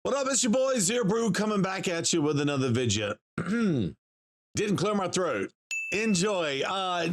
What up, it's your boy Zero Brew coming back at you with another video. Didn't clear my throat. Enjoy.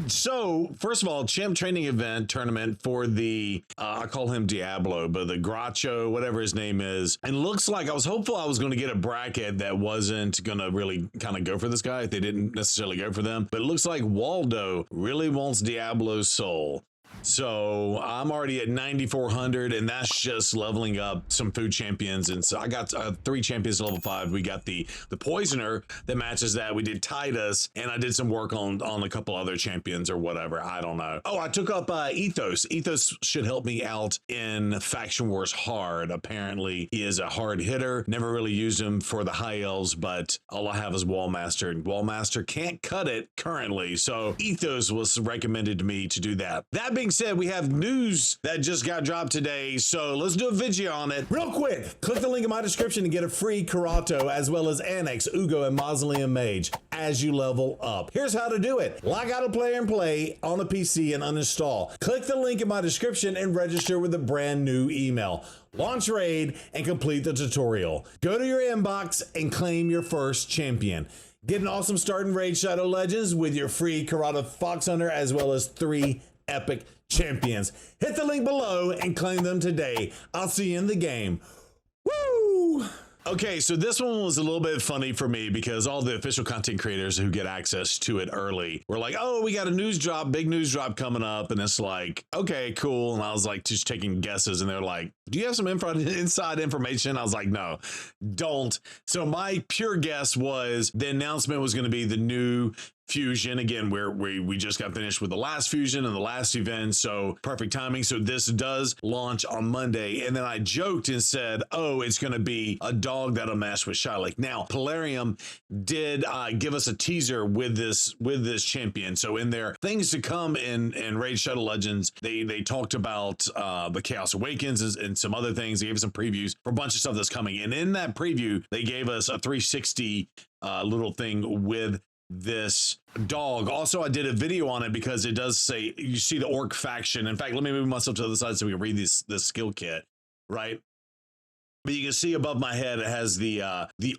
So first of all, champ training event tournament for the I call him Diablo, but the Groucho, whatever his name is. And looks like I was hopeful I was going to get a bracket that wasn't going to really kind of go for this guy. They didn't necessarily go for them, but it looks like Waldo really wants Diablo's soul. So I'm already at 9,400, and that's just leveling up some food champions. And so I got 3 champions level 5. We got the poisoner that matches that. We did Titus, and I did some work on a couple other champions or whatever. I don't know. Oh, I took up Ethos. Ethos should help me out in Faction Wars hard. Apparently, he is a hard hitter. Never really used him for the high elves, but all I have is Wallmaster, and Wallmaster can't cut it currently. So Ethos was recommended to me to do that. That being said, we have news that just got dropped today, so let's do a video on it. Real quick, click the link in my description to get a free Kro'Khad as well as Annex, Ugo, and Mausoleum Mage as you level up. Here's how to do it. Log out of Player and Play on a PC and uninstall. Click the link in my description and register with a brand new email. Launch raid and complete the tutorial. Go to your inbox and claim your first champion. Get an awesome start in Raid Shadow Legends with your free Kro'Khad Fox Hunter as well as 3 epic champions. Hit the link below and claim them today. I'll see you in the game. Woo! Okay, so this one was a little bit funny for me because all the official content creators who get access to it early were like, oh, we got a news drop, big news drop coming up. And it's like, okay, cool. And I was like, just taking guesses. And they're like, do you have some inside information? I was like, no, don't. So my pure guess was the announcement was going to be the new fusion. Again, we just got finished with the last fusion and the last event, so perfect timing. So this does launch on Monday, and then I joked and said, oh, it's going to be a dog that'll match with Shylock. Now Polarium did give us a teaser with this champion. So in their things to come in Raid Shadow Legends, they talked about the Chaos Awakens and some other things. They gave us some previews for a bunch of stuff that's coming, and in that preview they gave us a 360 little thing with this dog. Also, I did a video on it because it does say, you see the orc faction. In fact, let me move myself to the other side so we can read this skill kit, right? But you can see above my head, it has the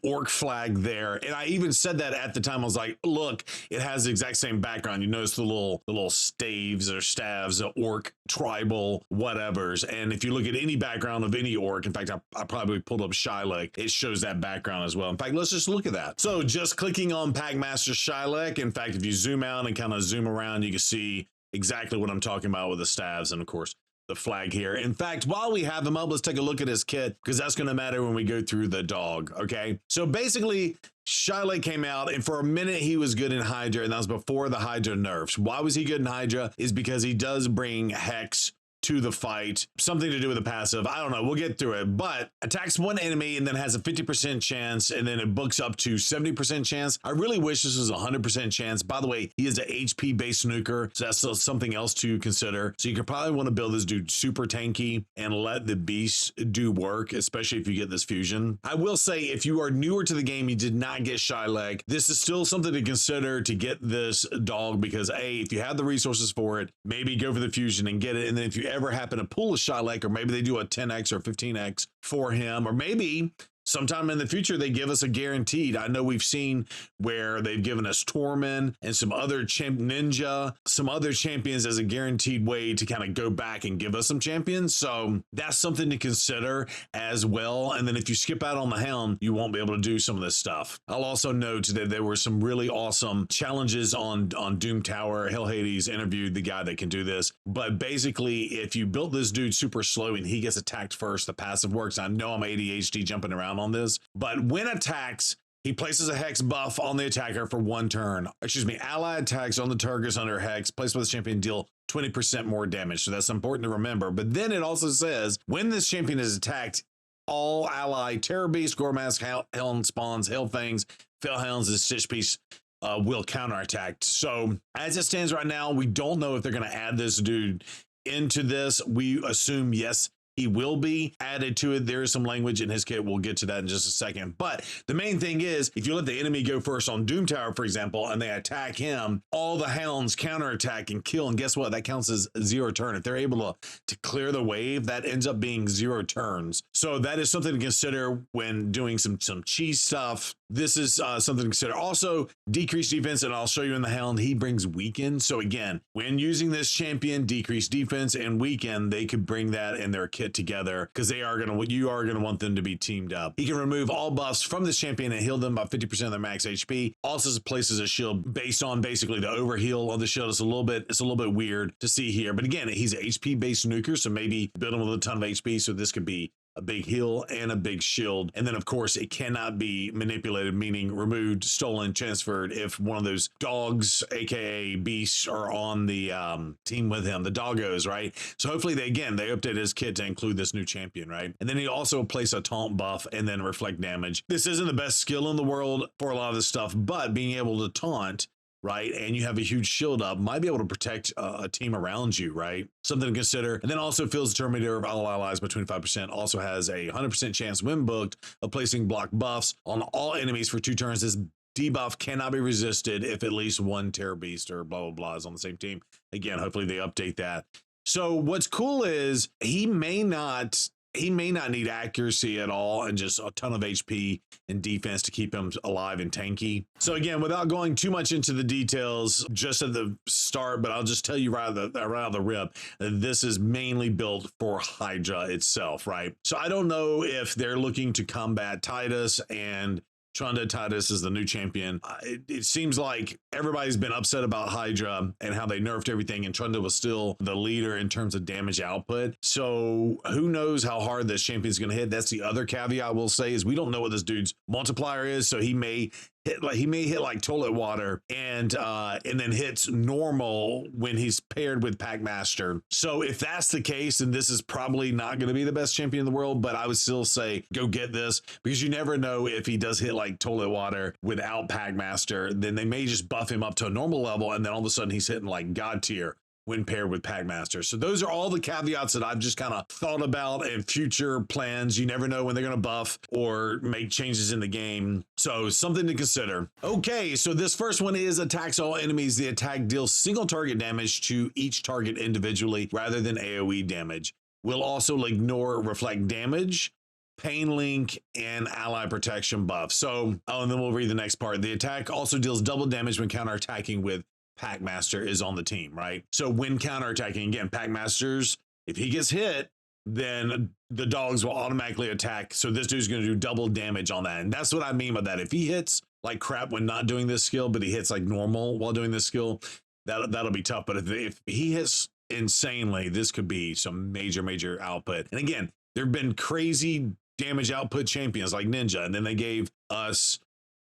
orc flag there. And I even said that at the time. I was like, look, it has the exact same background. You notice the little staves or staves, the orc tribal whatevers. And if you look at any background of any orc, in fact, I probably pulled up Shylock, it shows that background as well. In fact, let's just look at that. So just clicking on Packmaster Shylock. In fact, if you zoom out and kind of zoom around, you can see exactly what I'm talking about with the staves and of course the flag here. In fact, while we have him up, let's take a look at his kit because that's going to matter when we go through the dog. Okay, so basically Shylock came out, and for a minute he was good in Hydra, and that was before the Hydra nerfs. Why was he good in Hydra? Is because he does bring Hex to the fight, something to do with the passive. I don't know, we'll get through it, but attacks one enemy and then has a 50% chance, and then it books up to 70% chance. I really wish this was a 100% chance. By the way, he is an HP based snooker, so that's still something else to consider. So you could probably want to build this dude super tanky and let the beast do work, especially if you get this fusion. I will say, if you are newer to the game, you did not get Shylock, this is still something to consider to get this dog, because A, if you have the resources for it, maybe go for the fusion and get it. And then if you ever happen to pull a Shylock, or maybe they do a 10x or 15x for him, or maybe sometime in the future they give us a guaranteed. I know we've seen where they've given us Torment and some other Ninja, some other champions as a guaranteed way to kind of go back and give us some champions. So that's something to consider as well. And then if you skip out on the Hound, you won't be able to do some of this stuff. I'll also note that there were some really awesome challenges on Doom Tower. Hell Hades interviewed the guy that can do this. But basically, if you built this dude super slow and he gets attacked first, the passive works. I know I'm ADHD jumping around on this, but when attacks, he places a hex buff on the attacker for 1 turn. Excuse me, ally attacks on the targets under hex placed by the champion deal 20% more damage. So that's important to remember. But then it also says when this champion is attacked, all ally Terror Beast, Goremask, Helm Spawns, Hellfangs, Fellhounds, and Stitch Piece will counterattack. So as it stands right now, we don't know if they're going to add this dude into this. We assume yes, he will be added to it. There is some language in his kit. We'll get to that in just a second. But the main thing is, if you let the enemy go first on Doom Tower, for example, and they attack him, all the hounds counterattack and kill. And guess what? That counts as 0 turn. If they're able to clear the wave, that ends up being 0 turns. So that is something to consider when doing some cheese stuff. This is something to consider. Also, decreased defense, and I'll show you in the Hound, he brings weaken. So again, when using this champion, decreased defense and weaken, they could bring that in their kit together because you are going to want them to be teamed up. He can remove all buffs from this champion and heal them by 50% of their max HP. Also places a shield based on basically the overheal of the shield. It's a little bit weird to see here, but again, he's an HP based nuker, so maybe build him with a ton of HP. So this could be a big heal and a big shield. And then of course it cannot be manipulated, meaning removed, stolen, transferred if one of those dogs, aka beasts, are on the team with him, the doggos, right? So hopefully they updated his kit to include this new champion, right? And then he also place a taunt buff and then reflect damage. This isn't the best skill in the world for a lot of this stuff, but being able to taunt, right, and you have a huge shield up, might be able to protect a team around you, right? Something to consider. And then also fills the Terminator of all allies between 5%. Also has a 100% chance when booked of placing block buffs on all enemies for 2 turns. This debuff cannot be resisted if at least one Terror Beast or blah, blah, blah is on the same team. Again, hopefully they update that. So what's cool is he may not need accuracy at all and just a ton of HP and defense to keep him alive and tanky. So again, without going too much into the details just at the start, but I'll just tell you right out of the rip, this is mainly built for Hydra itself, right? So I don't know if they're looking to combat Titus, and Trunda Titus is the new champion. It seems like everybody's been upset about Hydra and how they nerfed everything, and Trunda was still the leader in terms of damage output. So who knows how hard this champion's going to hit? That's the other caveat we'll say, is we don't know what this dude's multiplier is. So he may hit like toilet water and then hits normal when he's paired with Packmaster. So if that's the case, then this is probably not going to be the best champion in the world, but I would still say go get this, because you never know if he does hit like toilet water without Packmaster, then they may just buff him up to a normal level, and then all of a sudden he's hitting like God tier when paired with Packmaster. So those are all the caveats that I've just kind of thought about and future plans. You never know when they're going to buff or make changes in the game. So something to consider. Okay, so this first one is attacks all enemies. The attack deals single target damage to each target individually rather than AoE damage. Will also ignore reflect damage, pain link, and ally protection buff. So, and then we'll read the next part. The attack also deals double damage when counterattacking with Packmaster is on the team, right? So when counterattacking, again, Packmasters, if he gets hit, then the dogs will automatically attack. So this dude's going to do double damage on that. And that's what I mean by that. If he hits like crap when not doing this skill, but he hits like normal while doing this skill, that'll be tough. But if he hits insanely, this could be some major output. And again, there have been crazy damage output champions like Ninja, and then they gave us,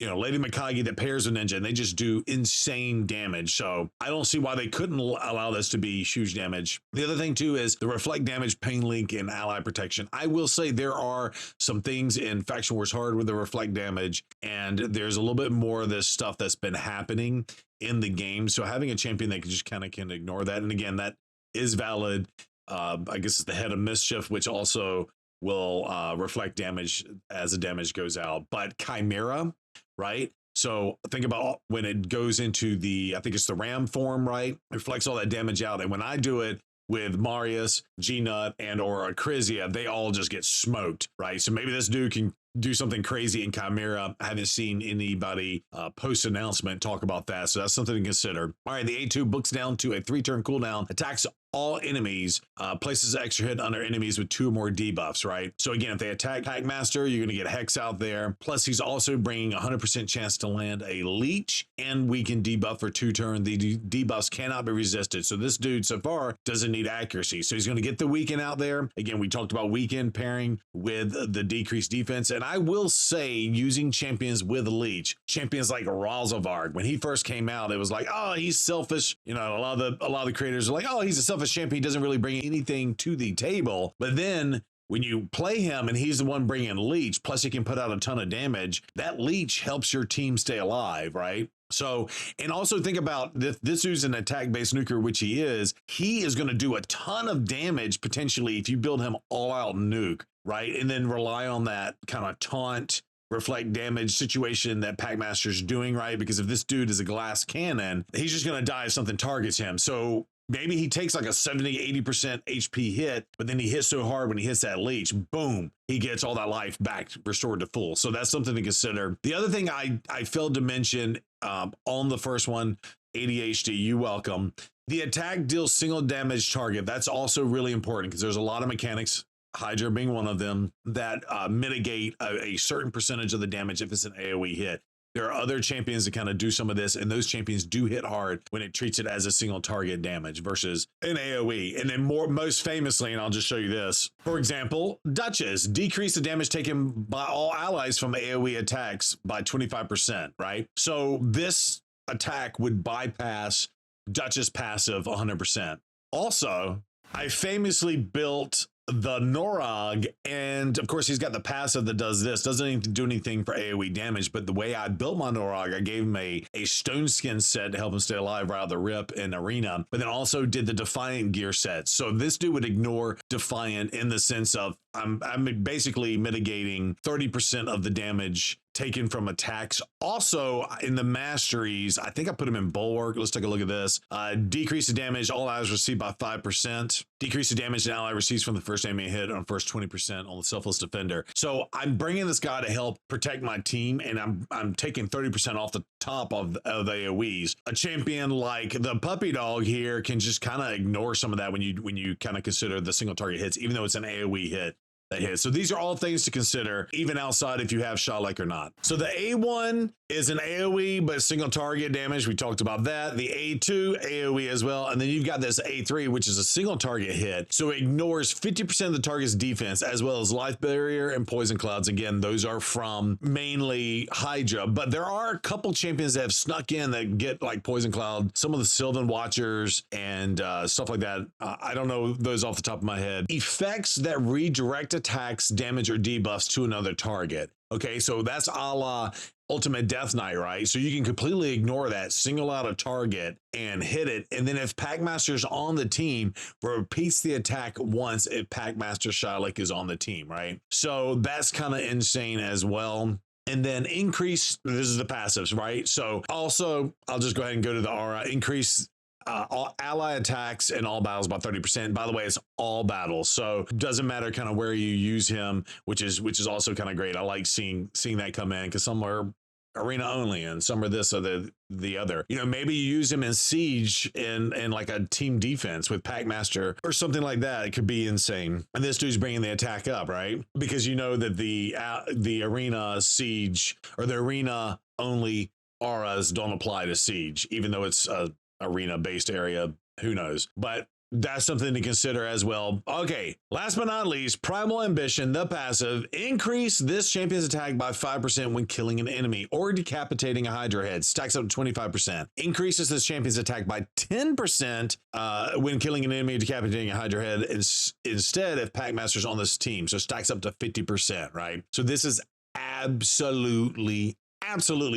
Lady Mikage that pairs with Ninja, and they just do insane damage. So I don't see why they couldn't allow this to be huge damage. The other thing too is the reflect damage, pain link, and ally protection. I will say there are some things in Faction Wars Hard with the reflect damage, and there's a little bit more of this stuff that's been happening in the game. So having a champion that can ignore that, and again, that is valid. I guess it's the Head of Mischief, which also will reflect damage as the damage goes out. But Chimera, right? So think about when it goes into I think it's the Ram form, right? It reflects all that damage out. And when I do it with Marius, G-Nut, and or Crizia, they all just get smoked, right? So maybe this dude can do something crazy in Chimera. I haven't seen anybody post-announcement talk about that, so that's something to consider. All right, the A2 books down to a 3-turn cooldown, attacks all enemies, places an extra hit under enemies with 2 or more debuffs, right? So again, if they attack Packmaster, you're going to get Hex out there. Plus, he's also bringing a 100% chance to land a Leech, and we can debuff for 2 turns. The debuffs cannot be resisted. So this dude so far doesn't need accuracy. So he's going to get the weaken out there. Again, we talked about weaken pairing with the decreased defense. And I will say, using champions with Leech, champions like Ralzavarg, when he first came out, it was like, oh, he's selfish. A lot of the creators are like, oh, he's a selfish champion. He doesn't really bring anything to the table. But then when you play him and he's the one bringing leech, plus he can put out a ton of damage, that leech helps your team stay alive, right? So, and also think about this dude's an attack-based nuker, which he is going to do a ton of damage potentially if you build him all-out nuke, right? And then rely on that kind of taunt, reflect damage situation that Packmaster's doing, right? Because if this dude is a glass cannon, he's just going to die if something targets him. So maybe he takes like a 70-80% HP hit, but then he hits so hard when he hits that leech, boom, he gets all that life back restored to full. So that's something to consider. The other thing I failed to mention on the first one, ADHD, you welcome. The attack deals single damage target. That's also really important because there's a lot of mechanics, Hydra being one of them, that mitigate a certain percentage of the damage if it's an AoE hit. There are other champions that kind of do some of this, and those champions do hit hard when it treats it as a single target damage versus an AoE. And then most famously, and I'll just show you this, for example, Duchess decrease the damage taken by all allies from AoE attacks by 25%, right? So this attack would bypass Duchess passive 100%. Also, I famously built the Norog, and of course he's got the passive that does this, doesn't even do anything for AoE damage, but the way I built my Norog, I gave him a stone skin set to help him stay alive right out of the rip in arena, but then also did the Defiant gear set. So this dude would ignore Defiant in the sense of I'm basically mitigating 30% of the damage taken from attacks. Also in the masteries, I think I put him in Bulwark. Let's take a look at this. Decrease the damage all allies receive by 5%. Decrease the damage an ally receives from the first enemy hit on first 20% on the Selfless Defender. So I'm bringing this guy to help protect my team, and I'm taking 30% off the top of the AoEs. A champion like the Puppy Dog here can just kind of ignore some of that when you kind of consider the single target hits, even though it's an AoE hit that hits. So these are all things to consider, even outside if you have Shalek or not. So the A1 is an AoE, but single target damage. We talked about that. The A2, AoE as well. And then you've got this A3, which is a single target hit. So it ignores 50% of the target's defense, as well as life barrier and poison clouds. Again, those are from mainly Hydra, but there are a couple champions that have snuck in that get like poison cloud, some of the Sylvan Watchers and stuff like that. I don't know those off the top of my head. Effects that redirect attacks, damage, or debuffs to another target. Okay, so that's a la Ultimate Death Knight, right? So you can completely ignore that, single out a target and hit it. And then if Packmaster's on the team, repeats the attack once if Packmaster Shylik is on the team, right? So that's kind of insane as well. And then increase, this is the passives, right? So also, I'll just go ahead and go to the aura, increase all ally attacks in all battles by 30%. By the way, it's all battles, so it doesn't matter kind of where you use him, which is also kind of great. I like seeing that come in because some are arena only and some are this or the other. You know, maybe you use him in siege in like a team defense with Packmaster or something like that. It could be insane. And this dude's bringing the attack up, right? Because you know that the arena siege or the arena only auras don't apply to siege, even though it's a arena based area, who knows, but that's something to consider as well. Okay, last but not least, Primal Ambition, the passive, increase this champion's attack by 5% when killing an enemy or decapitating a Hydra head, stacks up to 25%. Increases this champion's attack by 10% when killing an enemy or decapitating a Hydra head instead if Packmaster's on this team, so stacks up to 50%, right? So this is absolutely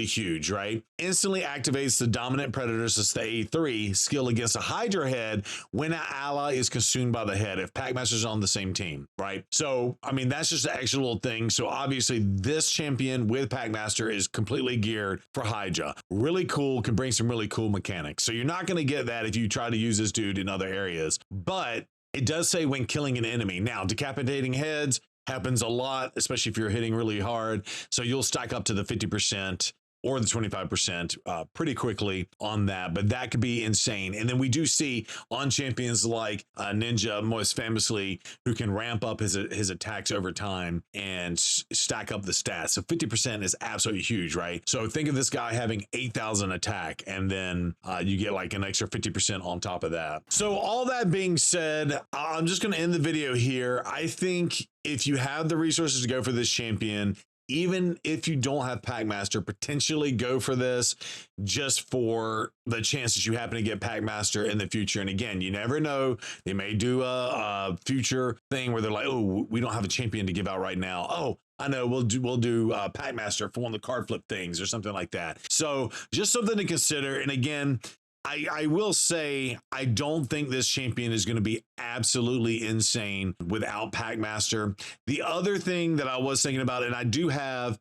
huge, right? Instantly activates the Dominant Predators, that's the A3 skill against a Hydra head when an ally is consumed by the head if Packmaster's on the same team, right? So, I mean, that's just an extra little thing. So obviously this champion with Packmaster is completely geared for Hydra. Really cool, can bring some really cool mechanics. So you're not going to get that if you try to use this dude in other areas, but it does say when killing an enemy. Now, decapitating heads happens a lot, especially if you're hitting really hard. So you'll stack up to the 50% or the 25% pretty quickly on that, but that could be insane. And then we do see on champions like Ninja, most famously, who can ramp up his attacks over time and stack up the stats. So 50% is absolutely huge, right? So think of this guy having 8,000 attack, and then you get like an extra 50% on top of that. So all that being said, I'm just going to end the video here. I think if you have the resources to go for this champion, even if you don't have Packmaster, potentially go for this just for the chance that you happen to get Packmaster in the future. And again, you never know. They may do a future thing where they're like, oh, we don't have a champion to give out right now. Oh, I know, we'll do Packmaster for one of the card flip things or something like that. So just something to consider. And again, I will say, I don't think this champion is going to be absolutely insane without Packmaster. The other thing that I was thinking about, and I do have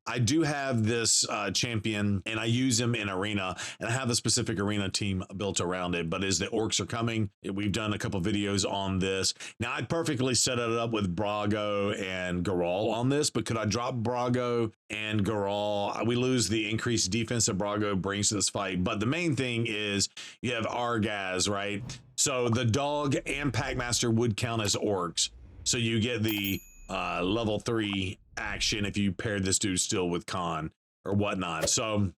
this champion, and I use him in arena, and I have a specific arena team built around it, but as the orcs are coming, we've done a couple videos on this. Now, I perfectly set it up with Brago and Garal on this, but could I drop Brago and Garal? We lose the increased defense that Brago brings to this fight, but the main thing is you have Argaz, right? So the dog and Packmaster would count as orcs. So you get the level 3 action if you pair this dude still with Khan or whatnot. So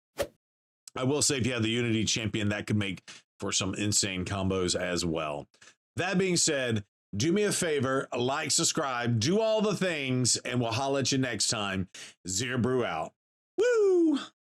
I will say if you have the Unity champion, that could make for some insane combos as well. That being said, do me a favor, like, subscribe, do all the things, and we'll holler at you next time. Zero Brew out. Woo!